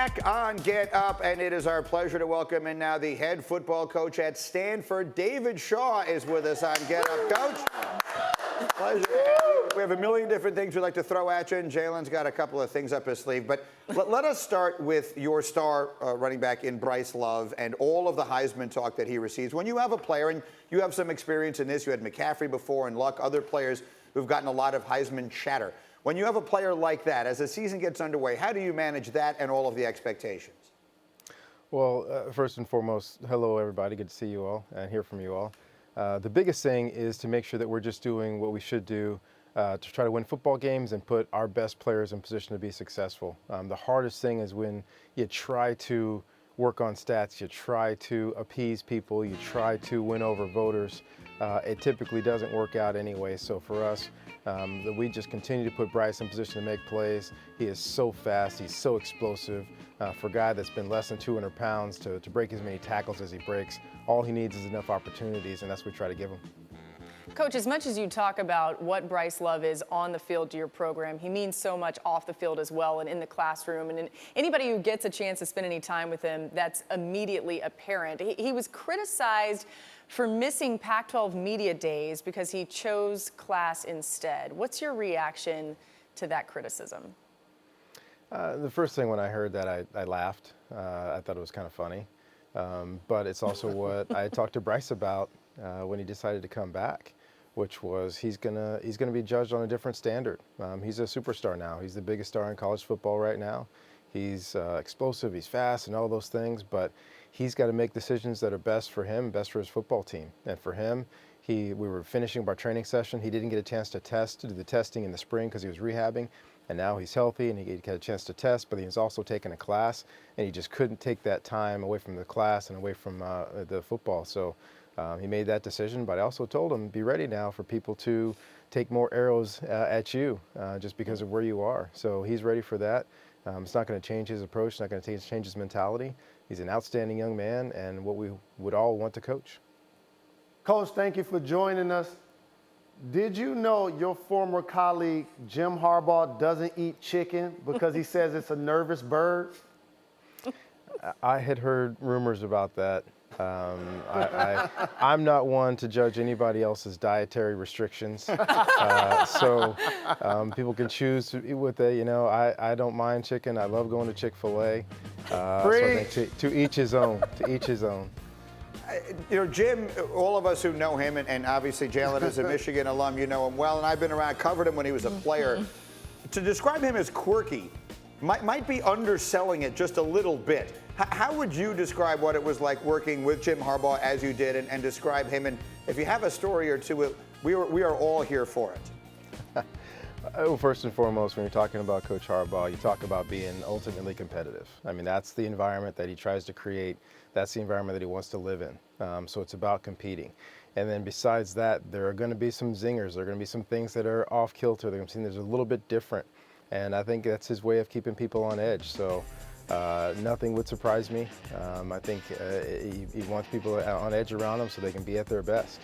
back on Get Up, and it is our pleasure to welcome in now the head football coach at Stanford. David Shaw is with us on Get Up. Coach, pleasure. We have a million different things we'd like to throw at you, and Jalen's got a couple of things up his sleeve. But let us start with your star running back in Bryce Love and all of the Heisman talk that he receives. When you have a player, and you have some experience in this, you had McCaffrey before and Luck, other players who've gotten a lot of Heisman chatter. When you have a player like that, as the season gets underway, how do you manage that and all of the expectations? Well, first and foremost, hello, everybody. Good to see you all and hear from you all. The biggest thing is to make sure that we're just doing what we should do to try to win football games and put our best players in position to be successful. The hardest thing is when you try to work on stats, you try to appease people, you try to win over voters. It typically doesn't work out anyway. So for us, we just continue to put Bryce in position to make plays. He is so fast, he's so explosive. For a guy that's been less than 200 pounds to break as many tackles as he breaks, all he needs is enough opportunities, and that's what we try to give him. Coach, as much as you talk about what Bryce Love is on the field to your program, he means so much off the field as well and in the classroom. And anybody who gets a chance to spend any time with him, that's immediately apparent. He was criticized for missing Pac-12 media days because he chose class instead. What's your reaction to that criticism? The first thing when I heard that, I laughed. I thought it was kind of funny. But it's also what I talked to Bryce about when he decided to come back, which was he's gonna be judged on a different standard. He's a superstar now. He's the biggest star in college football right now. He's explosive, he's fast, and all those things, but he's got to make decisions that are best for him, best for his football team. And for him, we were finishing our training session. He didn't get a chance to do the testing in the spring because he was rehabbing, and now he's healthy and he got a chance to test, but he was also taking a class, and he just couldn't take that time away from the class and away from the football. So he made that decision, but I also told him, be ready now for people to take more arrows at you just because of where you are. So he's ready for that. It's not going to change his approach. It's not going to change his mentality. He's an outstanding young man and what we would all want to coach. Coach, thank you for joining us. Did you know your former colleague Jim Harbaugh doesn't eat chicken because he says it's a nervous bird? I had heard rumors about that. I'm not one to judge anybody else's dietary restrictions, so people can choose to eat what they, I don't mind chicken. I love going to Chick-fil-A. So I think to each his own. To each his own. Jim, all of us who know him, and obviously Jalen is a Michigan alum, you know him well, and I've been around, covered him when he was a player. To describe him as quirky might be underselling it just a little bit. How would you describe what it was like working with Jim Harbaugh as you did, and describe him? And if you have a story or two, we are all here for it. Well, first and foremost, when you're talking about Coach Harbaugh, you talk about being ultimately competitive. I mean, that's the environment that he tries to create. That's the environment that he wants to live in. So it's about competing. And then besides that, there are going to be some zingers. There are going to be some things that are off kilter. They're going to see there's a little bit different. And I think that's his way of keeping people on edge. So nothing would surprise me. I think he wants people on edge around him so they can be at their best.